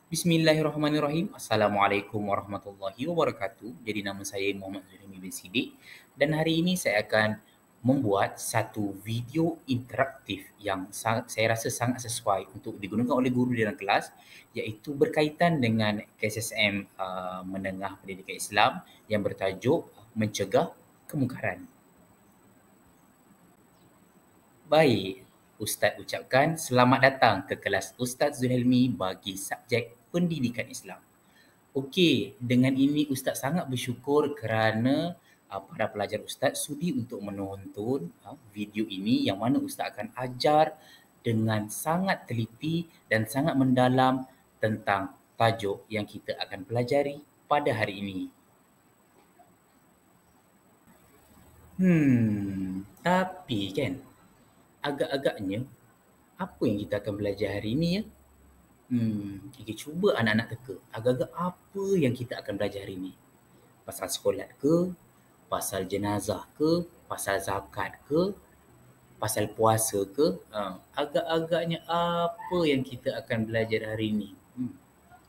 Bismillahirrahmanirrahim. Assalamualaikum warahmatullahi wabarakatuh. Jadi nama saya Muhammad Zulmi bin Siddiq dan hari ini saya akan membuat satu video interaktif yang saya rasa sangat sesuai untuk digunakan oleh guru dalam kelas, iaitu berkaitan dengan KSSM Menengah Pendidikan Islam yang bertajuk Mencegah Kemungkaran. Baik, Ustaz ucapkan selamat datang ke kelas Ustaz Zulhelmi bagi subjek Pendidikan Islam. Okey, dengan ini Ustaz sangat bersyukur kerana para pelajar Ustaz sudi untuk menonton video ini yang mana Ustaz akan ajar dengan sangat teliti dan sangat mendalam tentang tajuk yang kita akan pelajari pada hari ini. Tapi kan, agak-agaknya apa yang kita akan belajar hari ini ya? Okey, cuba anak-anak teka. Agak-agak apa yang kita akan belajar hari ini? Pasal solat ke? Pasal jenazah ke? Pasal zakat ke? Pasal puasa ke? Agak-agaknya apa yang kita akan belajar hari ini?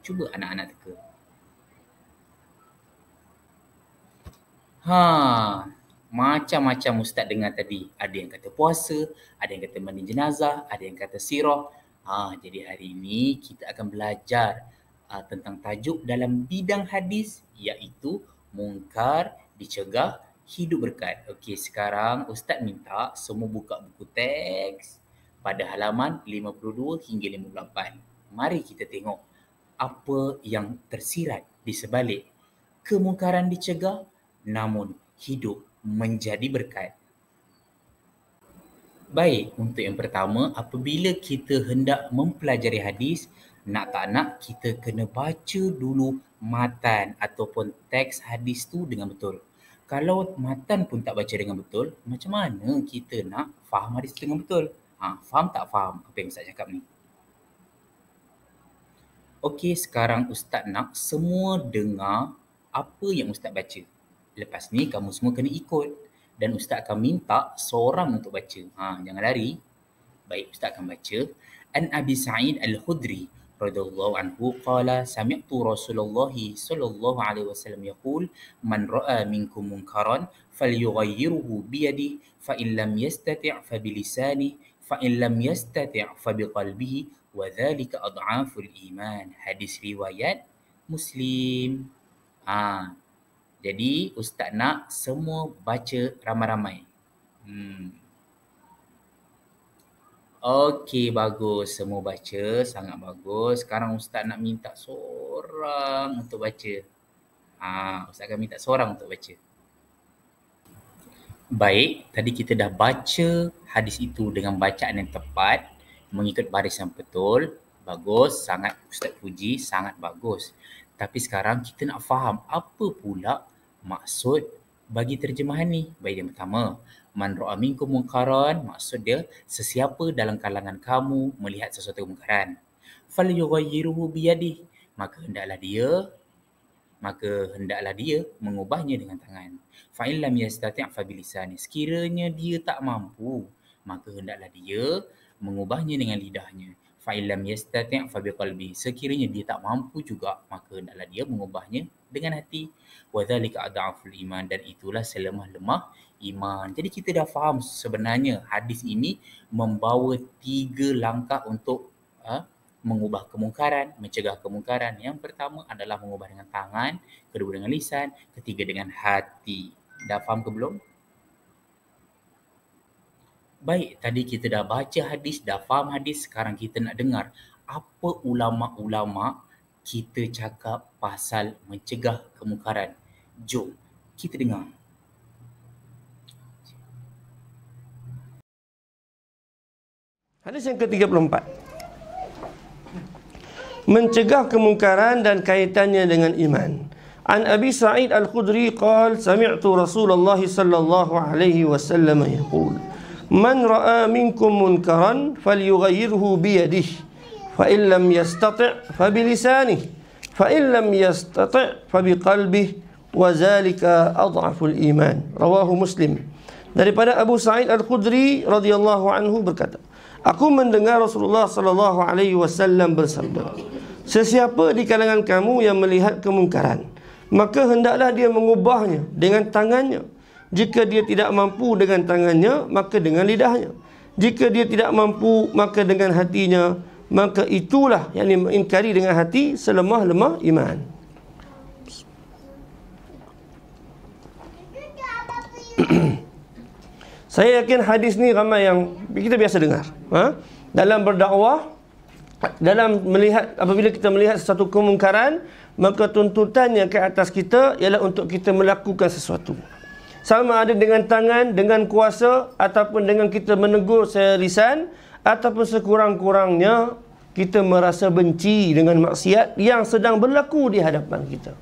Cuba anak-anak teka. Macam-macam Ustaz dengar tadi. Ada yang kata puasa, ada yang kata mandi jenazah, ada yang kata sirah. Jadi hari ini kita akan belajar tentang tajuk dalam bidang hadis, iaitu mungkar dicegah hidup berkat. Okey, sekarang Ustaz minta semua buka buku teks pada halaman 52 hingga 58. Mari kita tengok apa yang tersirat di sebalik kemungkaran dicegah namun hidup menjadi berkat. Baik, untuk yang pertama, apabila kita hendak mempelajari hadis, nak tak nak kita kena baca dulu matan ataupun teks hadis tu dengan betul. Kalau matan pun tak baca dengan betul, macam mana kita nak faham hadis tu dengan betul? Faham tak faham apa yang Ustaz cakap ni? Okey, sekarang Ustaz nak semua dengar apa yang Ustaz baca. Lepas ni kamu semua kena ikut dan Ustaz akan minta seorang untuk baca. Jangan lari. Baik, Ustaz akan baca. An Abi Sa'id Al-Khudri radhiyallahu anhu qala sami'tu Rasulullah sallallahu alaihi wasallam yaqul man ra'a minkum munkaran falyughayyirhu bi yadihi fa in lam yastati' fa bi lisanihi fa in lam yastati' fa bi qalbihi wa dhalika adhaful iman. Hadis riwayat Muslim. Jadi Ustaz nak semua baca ramai-ramai. Okey, bagus. Semua baca, sangat bagus. Sekarang Ustaz nak minta seorang untuk baca. Ustaz akan minta seorang untuk baca. Baik, tadi kita dah baca hadis itu dengan bacaan yang tepat, mengikut baris yang betul. Bagus, sangat Ustaz puji, sangat bagus. Tapi sekarang kita nak faham apa pula maksud bagi terjemahan ni. Baik, yang pertama, man ra'a minkum munkaran, maksud dia sesiapa dalam kalangan kamu melihat sesuatu kemungkaran, falyughayyirhu biyadihi, maka hendaklah dia mengubahnya dengan tangan. Fa in lam yastati' fa bilisani, sekiranya dia tak mampu, maka hendaklah dia mengubahnya dengan lidahnya. Fa in lam yastati' fa biqalbi, sekiranya dia tak mampu juga, maka hendaklah dia mengubahnya dengan hati. Wa dzalika adhaful iman, dan itulah selemah-lemah iman. Jadi kita dah faham sebenarnya hadis ini membawa 3 langkah untuk mengubah kemungkaran, mencegah kemungkaran. Yang pertama adalah mengubah dengan tangan, kedua dengan lisan, ketiga dengan hati. Dah faham ke belum? Baik, tadi kita dah baca hadis, dah faham hadis. Sekarang kita nak dengar apa ulama-ulama kita cakap pasal mencegah kemungkaran. Jom kita dengar. Hadis yang ke-34. Mencegah kemungkaran dan kaitannya dengan iman. An Abi Sa'id Al-Khudri qala sami'tu Rasulullah sallallahu alaihi wasallam yaqul man ra'a minkum munkaran falyughayyirhu bi yadihi fa in lam yastati' fa bi lisanihi fa in lam yastati' fa bi qalbihi wa zalika adhaful iman. Rawahu Muslim. Daripada Abu Sa'id Al-Khudri radhiyallahu anhu berkata, aku mendengar Rasulullah sallallahu alaihi wasallam bersabda, Sesiapa di kalangan kamu yang melihat kemungkaran, maka hendaklah dia mengubahnya dengan tangannya. Jika dia tidak mampu dengan tangannya, maka dengan lidahnya. Jika dia tidak mampu, maka dengan hatinya. Maka itulah yang mengingkari dengan hati selemah-lemah iman. Saya yakin hadis ni ramai yang kita biasa dengar. Dalam berdakwah, dalam melihat, apabila kita melihat sesuatu kemungkaran, maka tuntutannya ke atas kita ialah untuk kita melakukan sesuatu. Sama ada dengan tangan, dengan kuasa, ataupun dengan kita menegur secara lisan, ataupun sekurang-kurangnya kita merasa benci dengan maksiat yang sedang berlaku di hadapan kita.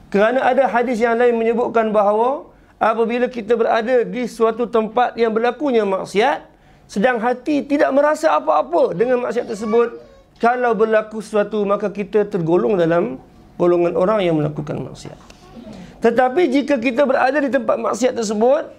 Kerana ada hadis yang lain menyebutkan bahawa apabila kita berada di suatu tempat yang berlakunya maksiat, sedang hati tidak merasa apa-apa dengan maksiat tersebut, kalau berlaku sesuatu, maka kita tergolong dalam golongan orang yang melakukan maksiat. Tetapi jika kita berada di tempat maksiat tersebut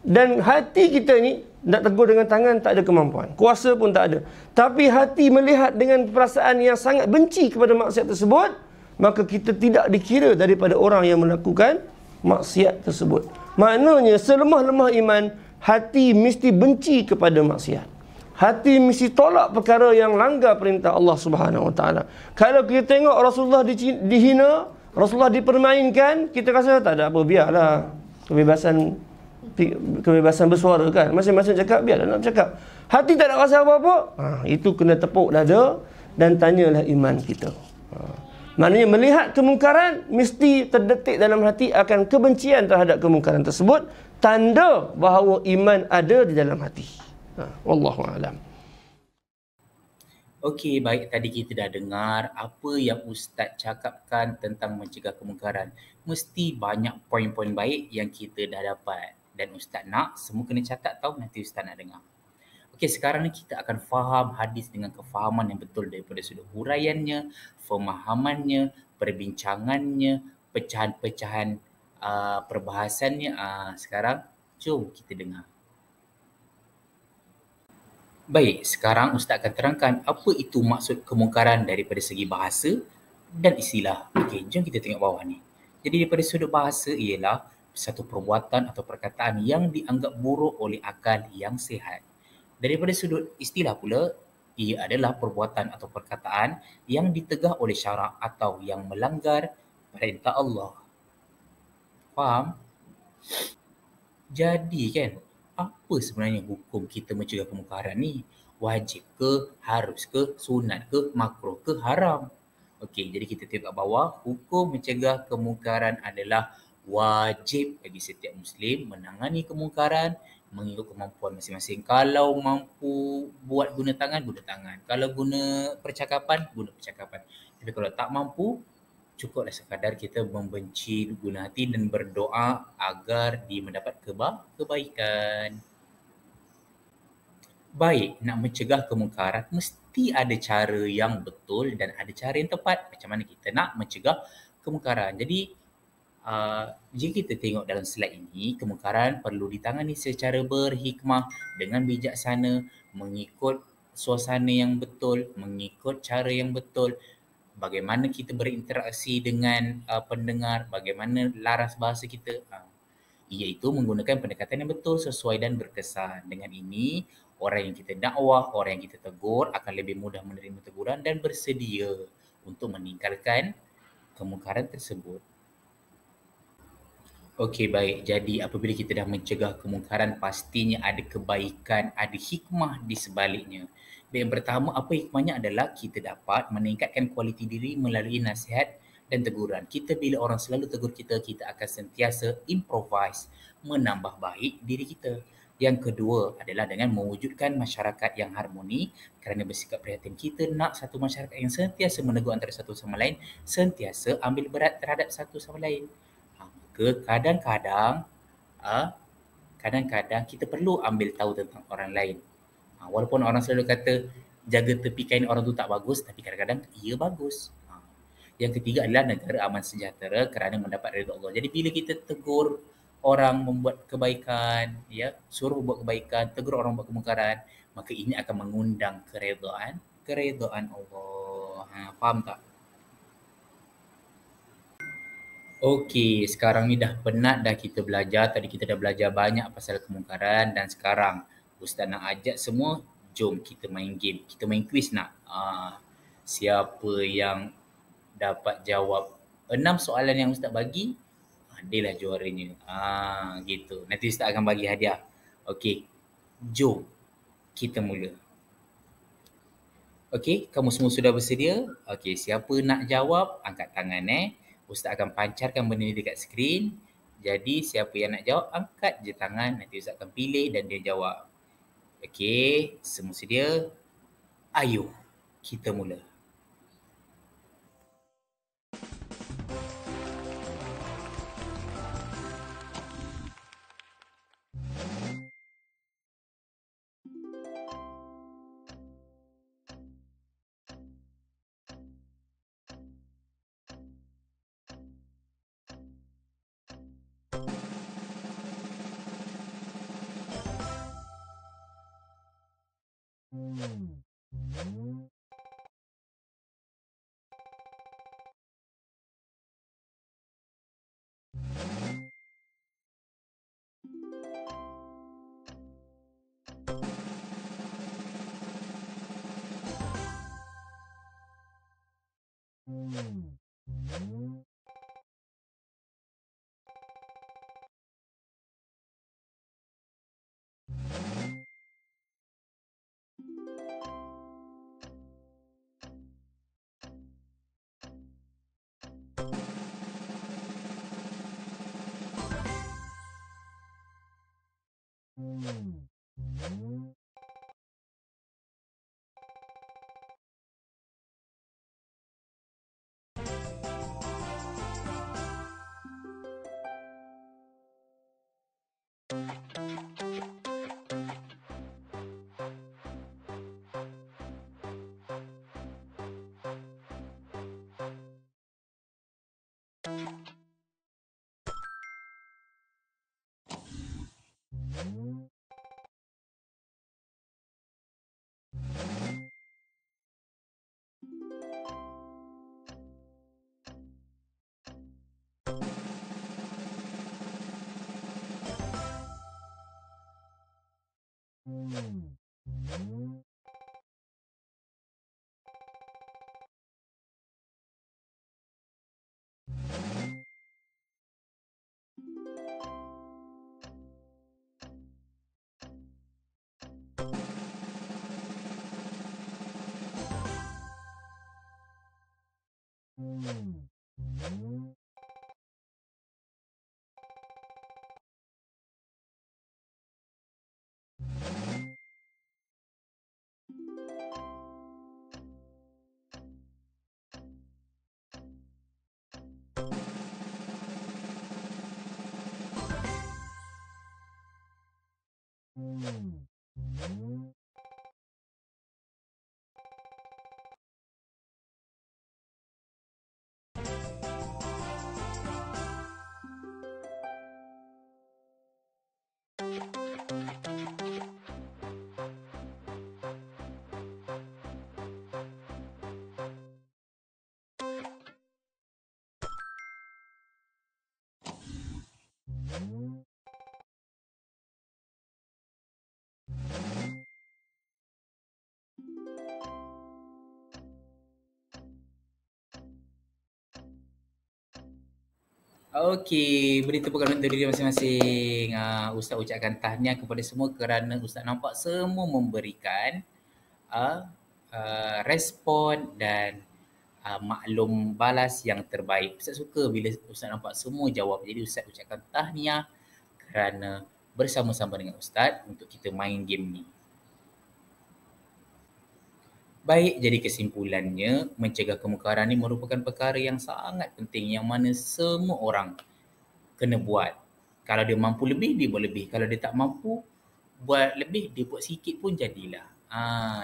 dan hati kita ni nak tegur dengan tangan tak ada kemampuan, kuasa pun tak ada, tapi hati melihat dengan perasaan yang sangat benci kepada maksiat tersebut, maka kita tidak dikira daripada orang yang melakukan maksiat tersebut. Maknanya selemah-lemah iman, hati mesti benci kepada maksiat. Hati mesti tolak perkara yang langgar perintah Allah Subhanahu Wa Taala. Kalau kita tengok Rasulullah dihina, Rasulullah dipermainkan, kita rasa tak ada apa, biarlah. Kebebasan bersuara kan. Masing-masing cakap, biarlah nak cakap. Hati tak nak rasa apa-apa, itu kena tepuk dada dan tanyalah iman kita. Maknanya melihat kemungkaran, mesti terdetik dalam hati akan kebencian terhadap kemungkaran tersebut. Tanda bahawa iman ada di dalam hati. Wallahu a'lam. Okey, baik, tadi kita dah dengar apa yang Ustaz cakapkan tentang mencegah kemungkaran. Mesti banyak poin-poin baik yang kita dah dapat. Dan Ustaz nak semua kena catat tau, nanti Ustaz nak dengar. Okey, sekarang ni kita akan faham hadis dengan kefahaman yang betul daripada sudut huraiannya, pemahamannya, perbincangannya, pecahan-pecahan perbahasannya. Sekarang jom kita dengar. Baik, sekarang Ustaz akan terangkan apa itu maksud kemungkaran daripada segi bahasa dan istilah. Okey, jom kita tengok bawah ni. Jadi daripada sudut bahasa ialah satu perbuatan atau perkataan yang dianggap buruk oleh akal yang sihat. Daripada sudut istilah pula, ia adalah perbuatan atau perkataan yang ditegah oleh syarak atau yang melanggar perintah Allah. Faham? Jadi kan, apa sebenarnya hukum kita mencegah kemungkaran ni? Wajib ke, harus ke, sunat ke, makruh ke, haram? Okey, jadi kita tengok bawah, hukum mencegah kemungkaran adalah wajib bagi setiap Muslim menangani kemungkaran mengikut kemampuan masing-masing. Kalau mampu buat guna tangan, guna tangan. Kalau guna percakapan, guna percakapan. Tapi kalau tak mampu, cukuplah sekadar kita membenci guna hati dan berdoa agar dia mendapat kebaikan. Baik, nak mencegah kemungkaran mesti ada cara yang betul dan ada cara yang tepat. Macam mana kita nak mencegah kemungkaran. Jadi, jika kita tengok dalam slide ini, kemungkaran perlu ditangani secara berhikmah dengan bijaksana, mengikut suasana yang betul, mengikut cara yang betul. Bagaimana kita berinteraksi dengan pendengar, bagaimana laras bahasa kita, iaitu menggunakan pendekatan yang betul, sesuai dan berkesan. Dengan ini, orang yang kita dakwah, orang yang kita tegur akan lebih mudah menerima teguran dan bersedia untuk meninggalkan kemungkaran tersebut. Okey, baik. Jadi apabila kita dah mencegah kemungkaran, pastinya ada kebaikan, ada hikmah di sebaliknya. Yang pertama, apa hikmahnya adalah kita dapat meningkatkan kualiti diri melalui nasihat dan teguran. Kita bila orang selalu tegur kita, kita akan sentiasa improvise, menambah baik diri kita. Yang kedua adalah dengan mewujudkan masyarakat yang harmoni kerana bersikap prihatin. Kita nak satu masyarakat yang sentiasa menegur antara satu sama lain, sentiasa ambil berat terhadap satu sama lain. Kadang-kadang kita perlu ambil tahu tentang orang lain. Walaupun orang selalu kata jaga tepi kain orang tu tak bagus, tapi kadang-kadang ia bagus. Yang ketiga adalah negara aman sejahtera kerana mendapat redha Allah. Jadi bila kita tegur orang membuat kebaikan, suruh buat kebaikan, tegur orang buat kemungkaran, maka ini akan mengundang keredaan Allah. Faham tak? Okey, sekarang ni dah penat dah kita belajar. Tadi kita dah belajar banyak pasal kemungkaran dan sekarang Ustaz nak ajak semua, jom kita main game. Kita main quiz nak? Siapa yang dapat jawab 6 soalan yang Ustaz bagi, dialah juaranya. Gitu. Nanti Ustaz akan bagi hadiah. Okey, jom kita mula. Okey, kamu semua sudah bersedia? Okey, siapa nak jawab, angkat tangan Ustaz akan pancarkan benda ni dekat skrin. Jadi siapa yang nak jawab, angkat je tangan. Nanti Ustaz akan pilih dan dia jawab. Okey, semua sedia? Ayuh, kita mula. Okey, beri tepukan untuk diri masing-masing. Ustaz ucapkan tahniah kepada semua kerana Ustaz nampak semua memberikan uh, respon dan maklum balas yang terbaik. Ustaz suka bila Ustaz nampak semua jawab. Jadi Ustaz ucapkan tahniah kerana bersama-sama dengan Ustaz untuk kita main game ni. Baik, jadi kesimpulannya, mencegah kemungkaran ni merupakan perkara yang sangat penting yang mana semua orang kena buat. Kalau dia mampu lebih, dia buat lebih. Kalau dia tak mampu buat lebih, dia buat sikit pun jadilah.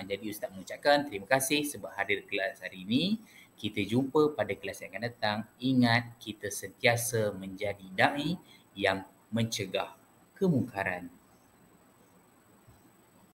Jadi Ustaz mengucapkan terima kasih sebab hadir kelas hari ini. Kita jumpa pada kelas yang akan datang. Ingat, kita sentiasa menjadi da'i yang mencegah kemungkaran.